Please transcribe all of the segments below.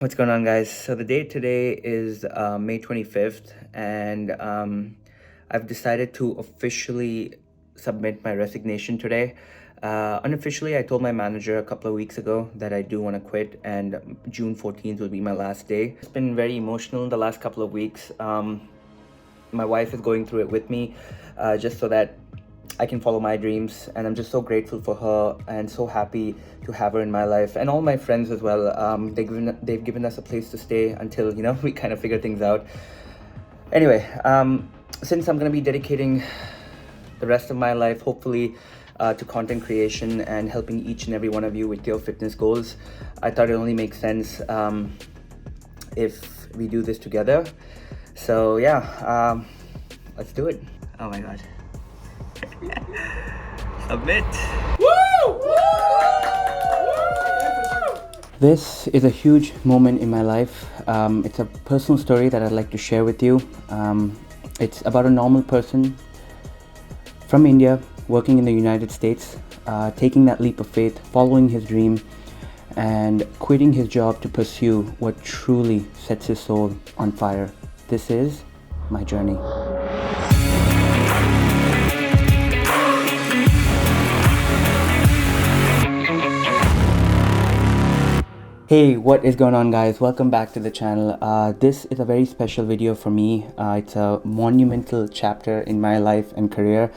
What's going on, guys? So the date today is May 25th, and I've decided to officially submit my resignation today. Unofficially, I told my manager a couple of weeks ago that I do want to quit, and June 14th will be my last day. It's been very emotional in the last couple of weeks. My wife is going through it with me, just so that I can follow my dreams, and I'm just so grateful for her and so happy to have her in my life, and all my friends as well. They've given us a place to stay until we kind of figure things out. Anyway, since I'm gonna be dedicating the rest of my life, hopefully, to content creation and helping each and every one of you with your fitness goals, I thought it only makes sense if we do this together. So yeah, let's do it. Oh my god. Submit. This is a huge moment in my life. It's a personal story that I'd like to share with you. It's about a normal person from India working in the United States, taking that leap of faith, following his dream, and quitting his job to pursue what truly sets his soul on fire. This is my journey. Hey, what is going on, guys? Welcome back to the channel. This is a very special video for me. It's a monumental chapter in my life and career.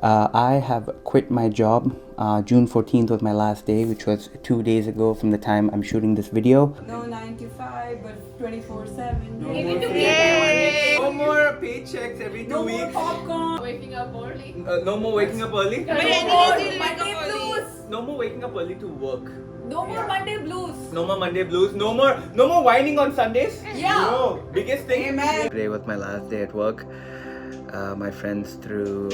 I have quit my job. June 14th was my last day, which was 2 days ago from the time I'm shooting this video. No 9 to 5, but 24/7. No more paychecks every 2 No more weeks. popcorn. Waking up early. No more waking up early. Monday blues. No more waking up early to work. No more Monday blues. No more Monday blues. No more whining on Sundays. Yeah. No, biggest thing. Amen. Today was my last day at work. My friends threw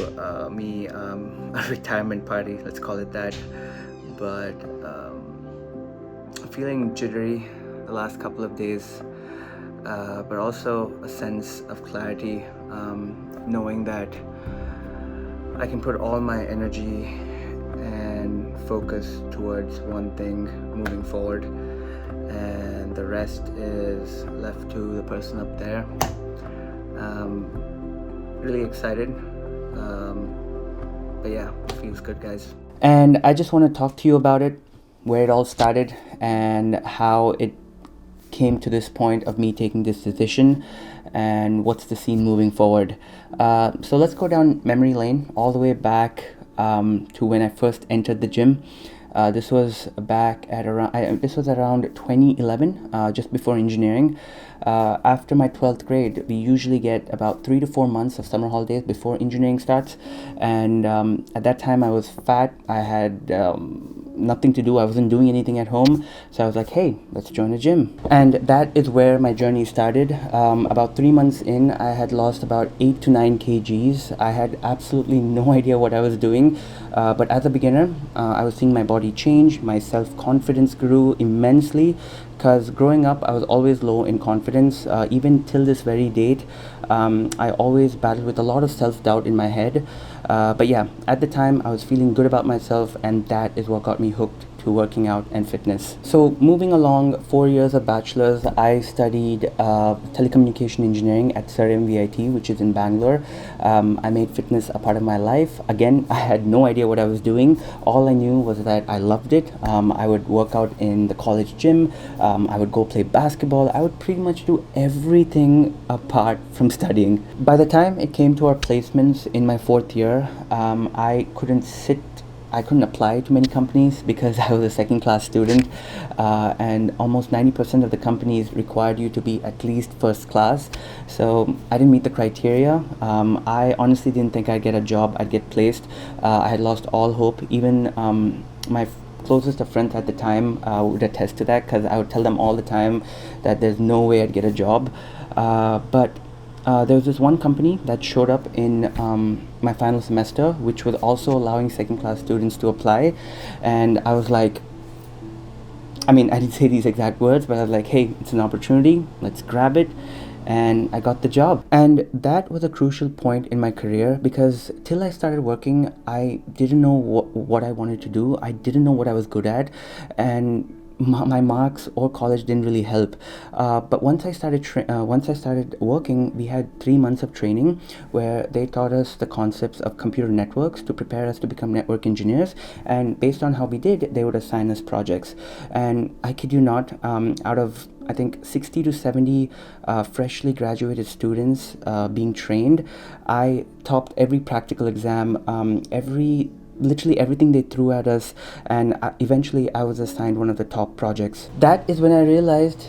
me a retirement party, let's call it that. But I'm feeling jittery the last couple of days, but also a sense of clarity, knowing that I can put all my energy and focus towards one thing moving forward, and the rest is left to the person up there. Really excited, but yeah, it feels good, guys. And I just want to talk to you about it, where it all started and how it came to this point of me taking this decision, and what's the scene moving forward. So let's go down memory lane all the way back to when I first entered the gym. This was back at around 2011, just before engineering. After my 12th grade, we usually get about 3 to 4 months of summer holidays before engineering starts, and at that time I was fat. I had nothing to do. I wasn't doing anything at home, so I was like, hey, let's join a gym. And that is where my journey started. About 3 months in, I had lost about 8 to 9 kgs. I had absolutely no idea what I was doing, but as a beginner, I was seeing my body change. My self-confidence grew immensely, because growing up I was always low in confidence. Even till this very date, I always battled with a lot of self-doubt in my head, but yeah, at the time I was feeling good about myself, and that is what got me hooked to working out and fitness. So moving along, 4 years of bachelor's, I studied telecommunication engineering at Sir MVIT, which is in Bangalore. I made fitness a part of my life. Again, I had no idea what I was doing. All I knew was that I loved it. I would work out in the college gym. I would go play basketball. I would pretty much do everything apart from studying. By the time it came to our placements in my 4th year, I couldn't apply to many companies because I was a second-class student, and almost 90% of the companies required you to be at least first class. So I didn't meet the criteria. I honestly didn't think I'd get a job, I'd get placed. I had lost all hope. Even my closest of friends at the time would attest to that, because I would tell them all the time that there's no way I'd get a job. But there was this one company that showed up in my final semester, which was also allowing second-class students to apply, and I was like, I didn't say these exact words, but I was like, hey, it's an opportunity, let's grab it. And I got the job. And that was a crucial point in my career, because till I started working, I didn't know what I wanted to do. I didn't know what I was good at. And my marks or college didn't really help. But once I started working, we had 3 months of training where they taught us the concepts of computer networks to prepare us to become network engineers. And based on how we did, they would assign us projects. And I kid you not, out of I think 60 to 70 freshly graduated students being trained, I topped every practical exam, literally everything they threw at us, and eventually I was assigned one of the top projects. That is when I realized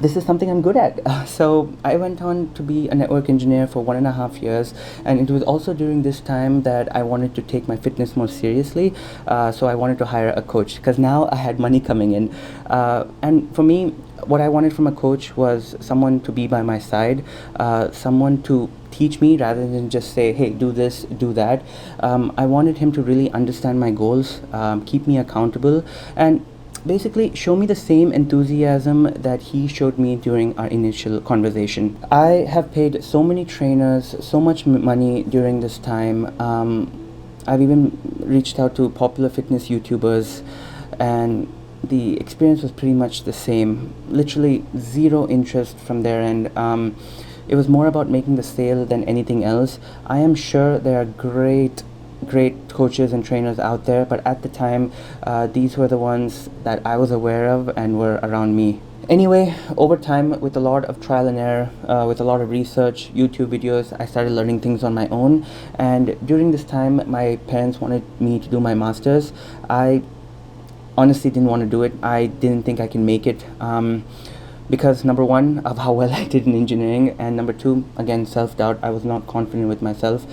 this is something I'm good at. So I went on to be a network engineer for 1.5 years, and it was also during this time that I wanted to take my fitness more seriously. So I wanted to hire a coach because now I had money coming in. And for me, what I wanted from a coach was someone to be by my side, someone to teach me rather than just say, hey, do this, do that. I wanted him to really understand my goals, keep me accountable, and basically show me the same enthusiasm that he showed me during our initial conversation. I have paid so many trainers so much money during this time. I've even reached out to popular fitness YouTubers, and the experience was pretty much the same. Literally zero interest from their end. It was more about making the sale than anything else. I am sure there are great coaches and trainers out there, but at the time, these were the ones that I was aware of and were around me. Anyway, over time, with a lot of trial and error, with a lot of research, YouTube videos, I started learning things on my own. And during this time, my parents wanted me to do my master's. I honestly didn't want to do it. I didn't think I can make it. Because number one, of how well I did in engineering, and number two, again, self-doubt. I was not confident with myself.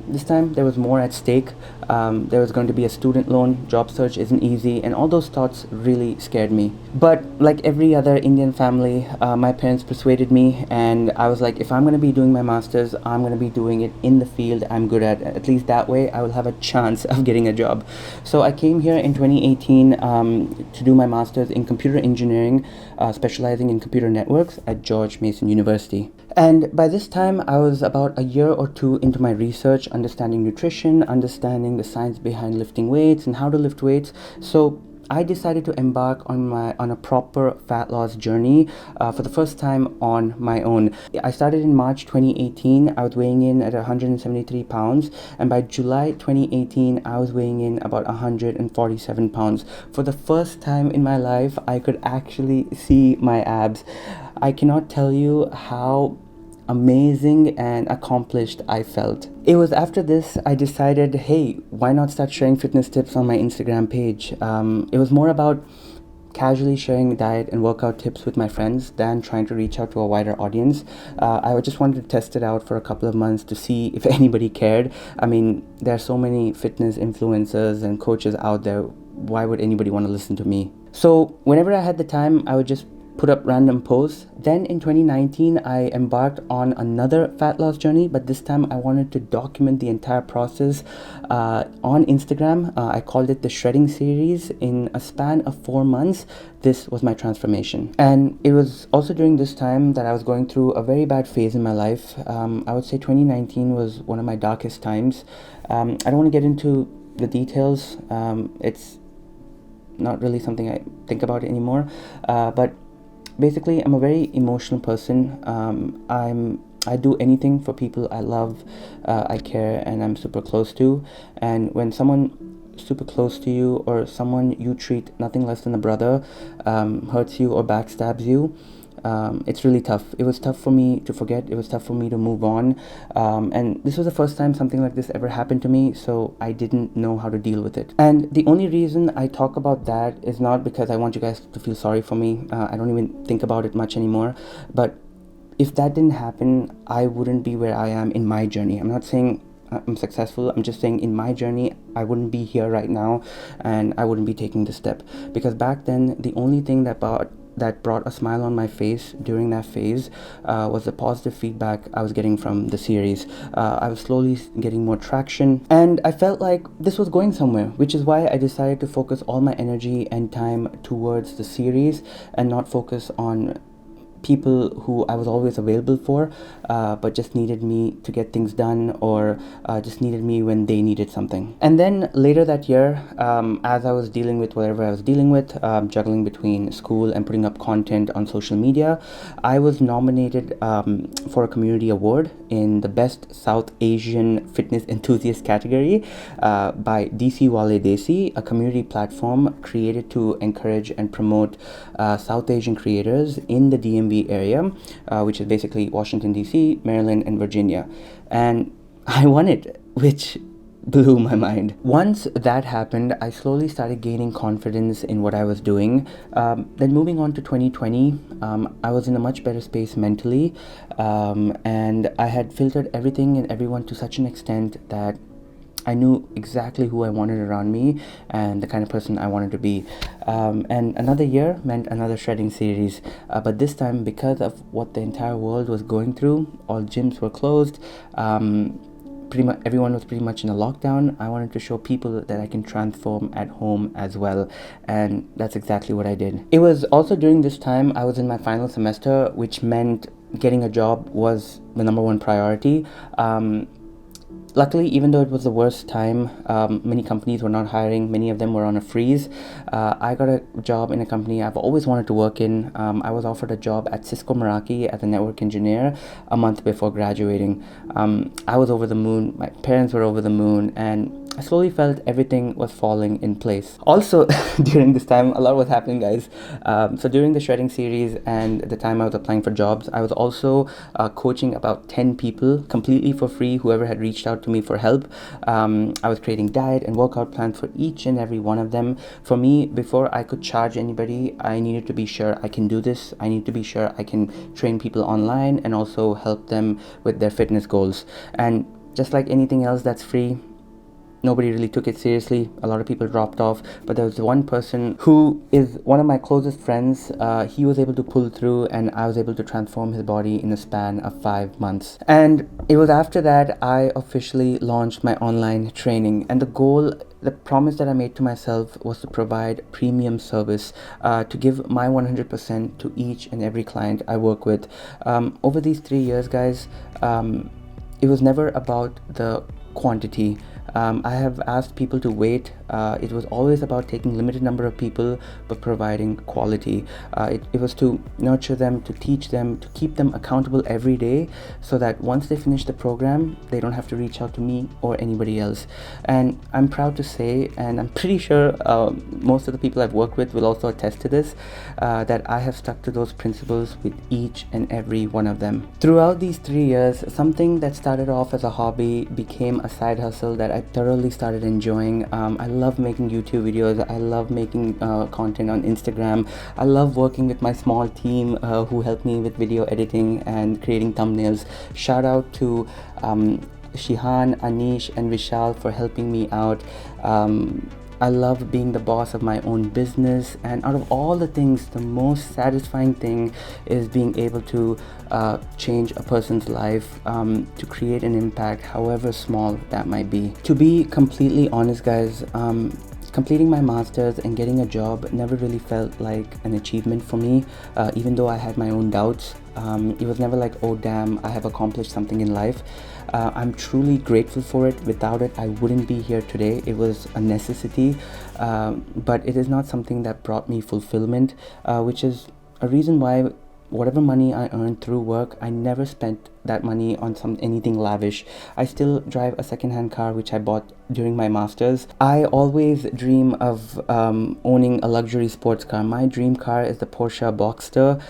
This time there was more at stake. There was going to be a student loan, job search isn't easy, and all those thoughts really scared me. But like every other Indian family, my parents persuaded me, and I was like, if I'm going to be doing my master's, I'm going to be doing it in the field I'm good at. At least that way I will have a chance of getting a job. So I came here in 2018 to do my master's in computer engineering, specializing in computer networks at George Mason University. And by this time, I was about a year or two into my research, understanding nutrition, understanding the science behind lifting weights and how to lift weights. So I decided to embark on a proper fat loss journey for the first time on my own. I started in March 2018. I was weighing in at 173 pounds, and by July 2018, I was weighing in about 147 pounds. For the first time in my life, I could actually see my abs. I cannot tell you how amazing and accomplished I felt. It was after this I decided, hey, why not start sharing fitness tips on my Instagram page? It was more about casually sharing diet and workout tips with my friends than trying to reach out to a wider audience. I just wanted to test it out for a couple of months to see if anybody cared. I mean, there are so many fitness influencers and coaches out there. Why would anybody want to listen to me? So whenever I had the time, I would just put up random posts. Then in 2019, I embarked on another fat loss journey, but this time I wanted to document the entire process on Instagram. I called it the Shredding Series. In a span of 4 months, this was my transformation. And it was also during this time that I was going through a very bad phase in my life. I would say 2019 was one of my darkest times. I don't want to get into the details. It's not really something I think about anymore. But basically, I'm a very emotional person. I do anything for people I love, I care, and I'm super close to. And when someone super close to you or someone you treat nothing less than a brother hurts you or backstabs you, it's really tough. It was tough for me to forget. It was tough for me to move on. And this was the first time something like this ever happened to me, so I didn't know how to deal with it. And the only reason I talk about that is not because I want you guys to feel sorry for me. I don't even think about it much anymore. But if that didn't happen, I wouldn't be where I am in my journey. I'm not saying I'm successful. I'm just saying in my journey, I wouldn't be here right now, and I wouldn't be taking this step. Because back then, the only thing that brought a smile on my face during that phase was the positive feedback I was getting from the series. I was slowly getting more traction, and I felt like this was going somewhere, which is why I decided to focus all my energy and time towards the series and not focus on people who I was always available for, but just needed me to get things done, or just needed me when they needed something. And then later that year, as I was dealing with whatever I was dealing with, juggling between school and putting up content on social media, I was nominated for a community award in the Best South Asian Fitness Enthusiast category by DC Wale Desi, a community platform created to encourage and promote South Asian creators in the DMV area, which is basically Washington DC, Maryland, and Virginia. And I won it, which blew my mind. Once that happened, I slowly started gaining confidence in what I was doing. Then moving on to 2020, I was in a much better space mentally, and I had filtered everything and everyone to such an extent that I knew exactly who I wanted around me and the kind of person I wanted to be. And another year meant another shredding series. But this time, because of what the entire world was going through, all gyms were closed, pretty much everyone was pretty much in a lockdown. I wanted to show people that I can transform at home as well. And that's exactly what I did. It was also during this time I was in my final semester, which meant getting a job was the number one priority. Luckily, even though it was the worst time, many companies were not hiring. Many of them were on a freeze. I got a job in a company I've always wanted to work in. I was offered a job at Cisco Meraki as a network engineer a month before graduating. I was over the moon. My parents were over the moon, and I slowly felt everything was falling in place. Also, during this time, a lot was happening, guys. So during the shredding series and the time I was applying for jobs, I was also coaching about 10 people completely for free, whoever had reached out to me for help. I was creating diet and workout plans for each and every one of them. For me, before I could charge anybody, I needed to be sure I can do this. I need to be sure I can train people online and also help them with their fitness goals. And just like anything else that's free, nobody really took it seriously. A lot of people dropped off, but there was one person who is one of my closest friends. He was able to pull through, and I was able to transform his body in a span of 5 months. And it was after that I officially launched my online training. And the promise that I made to myself was to provide premium service, to give my 100% to each and every client I work with. Over these 3 years, guys, it was never about the quantity. I have asked people to wait. It was always about taking limited number of people but providing quality. It was to nurture them, to teach them, to keep them accountable every day, so that once they finish the program, they don't have to reach out to me or anybody else. And I'm proud to say, and I'm pretty sure most of the people I've worked with will also attest to this, that I have stuck to those principles with each and every one of them. Throughout these 3 years, something that started off as a hobby became a side hustle that I thoroughly started enjoying. I love making YouTube videos. I love making content on Instagram. I love working with my small team who help me with video editing and creating thumbnails. Shout out to Shihan, Anish, and Vishal for helping me out. I love being the boss of my own business, and out of all the things, the most satisfying thing is being able to change a person's life, to create an impact, however small that might be. To be completely honest, guys, completing my master's and getting a job never really felt like an achievement for me, even though I had my own doubts. It was never like, oh damn, I have accomplished something in life. I'm truly grateful for it. Without it, I wouldn't be here today. It was a necessity, but it is not something that brought me fulfillment, which is a reason why whatever money I earned through work, I never spent that money on anything lavish. I still drive a second-hand car which I bought during my masters. I always dream of owning a luxury sports car. My dream car is the Porsche Boxster.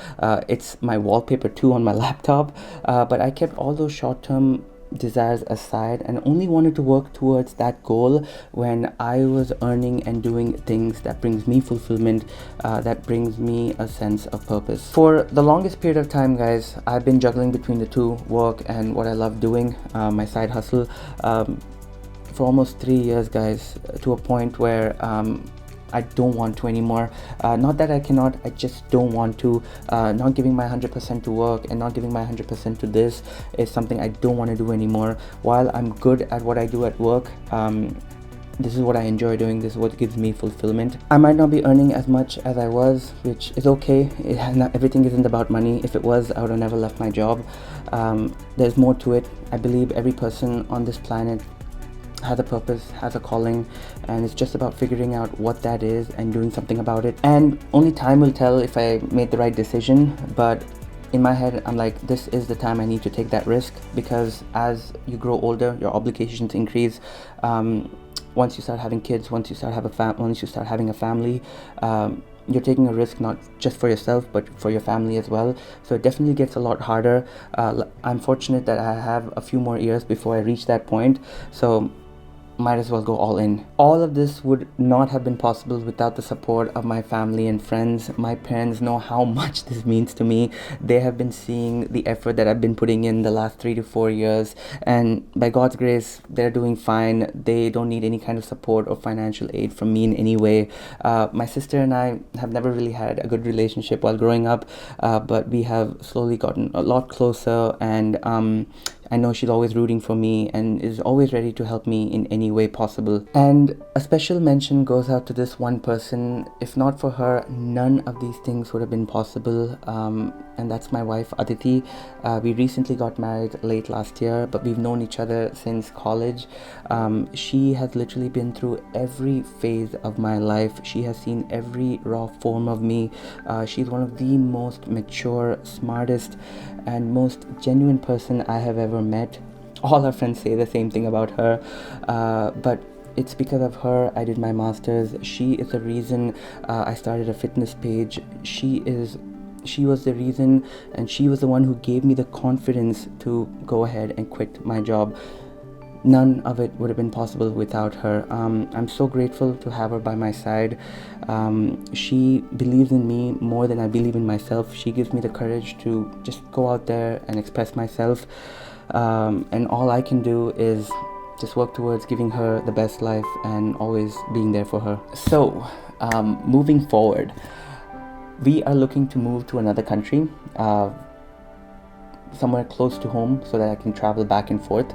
It's my wallpaper too on my laptop, but I kept all those short-term desires aside and only wanted to work towards that goal when I was earning and doing things that brings me fulfillment, that brings me a sense of purpose. For the longest period of time, guys, I've been juggling between the two, work and what I love doing, my side hustle, for almost 3 years, guys, to a point where I don't want to anymore. Not that I cannot, I just don't want to. Not giving my 100% to work and not giving my 100% to this is something I don't want to do anymore. While I'm good at what I do at work, this is what I enjoy doing, this is what gives me fulfillment. I might not be earning as much as I was, which is okay. It has not, everything isn't about money. If it was, I would have never left my job. There's more to it. I believe every person on this planet has a purpose, has a calling, and it's just about figuring out what that is and doing something about it. And only time will tell if I made the right decision, but in my head, I'm like, this is the time I need to take that risk, because as you grow older, your obligations increase. Once you start having kids, once you start having a family, you're taking a risk not just for yourself but for your family as well. So it definitely gets a lot harder. I'm fortunate that I have a few more years before I reach that point, so might as well go all in. All of this would not have been possible without the support of my family and friends. My parents know how much this means to me. They have been seeing the effort that I've been putting in the last 3 to 4 years, and by God's grace, they're doing fine. They don't need any kind of support or financial aid from me in any way. My sister and I have never really had a good relationship while growing up, but we have slowly gotten a lot closer, and I know she's always rooting for me and is always ready to help me in any way possible. And a special mention goes out to this one person. If not for her, none of these things would have been possible. And that's my wife, Aditi. We recently got married late last year, but we've known each other since college. She has literally been through every phase of my life. She has seen every raw form of me. She's one of the most mature, smartest, and most genuine person I have ever met. All our friends say the same thing about her, but it's because of her I did my master's. She is the reason I started a fitness page. She was the reason, and she was the one who gave me the confidence to go ahead and quit my job. None of it would have been possible without her. I'm so grateful to have her by my side. She believes in me more than I believe in myself. She gives me the courage to just go out there and express myself. And all I can do is just work towards giving her the best life and always being there for her. So, moving forward, we are looking to move to another country, somewhere close to home, so that I can travel back and forth.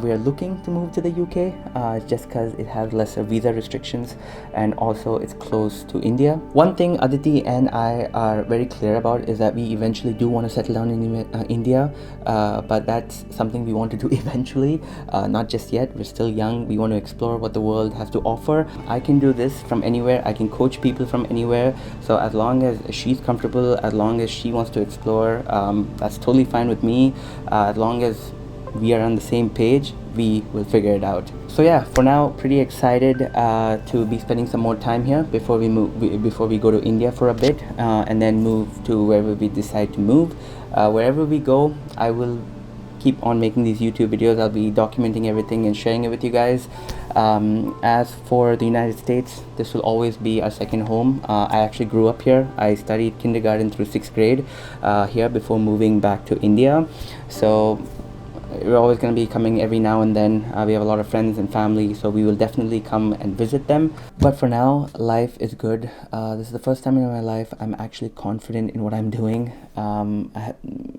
We are looking to move to the UK just because it has lesser visa restrictions, and also it's close to India. One thing Aditi and I are very clear about is that we eventually do want to settle down in India, but that's something we want to do eventually, not just yet. We're still young. We want to explore what the world has to offer. I can do this from anywhere. I can coach people from anywhere. So as long as she's comfortable, as long as she wants to explore, that's totally fine with me. As long as we are on the same page, we will figure it out. So yeah, for now, pretty excited to be spending some more time here before we go to India for a bit, and then move to wherever we decide to move. Wherever we go, I will keep on making these YouTube videos. I'll be documenting everything and sharing it with you guys. As for the United States, this will always be our second home. I actually grew up here. I studied kindergarten through 6th grade here before moving back to India. So we're always going to be coming every now and then. We have a lot of friends and family, so we will definitely come and visit them. But for now, life is good. This is the first time in my life I'm actually confident in what I'm doing.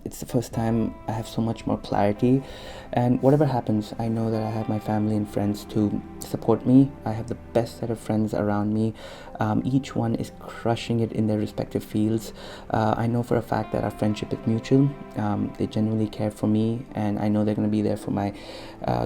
It's the first time I have so much more clarity, and whatever happens, I know that I have my family and friends to support me. I have the best set of friends around me. Each one is crushing it in their respective fields. I know for a fact that our friendship is mutual. They genuinely care for me, and I know they're going to be there for my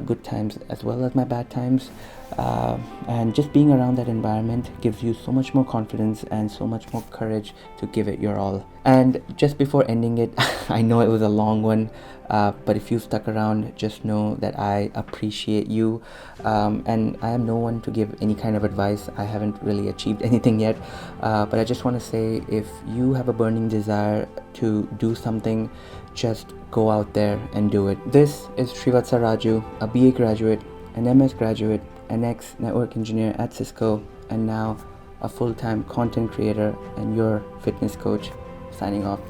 good times as well as my bad times. And just being around that environment gives you so much more confidence and so much more courage to give it your all. And just before ending it, I know it was a long one, but if you stuck around, just know that I appreciate you. And I am no one to give any kind of advice. I haven't really achieved anything yet, but I just want to say, if you have a burning desire to do something, just go out there and do it. This is Srivatsa Raju, a BA graduate, an MS graduate, an ex-network engineer at Cisco, and now a full-time content creator and your fitness coach, signing off.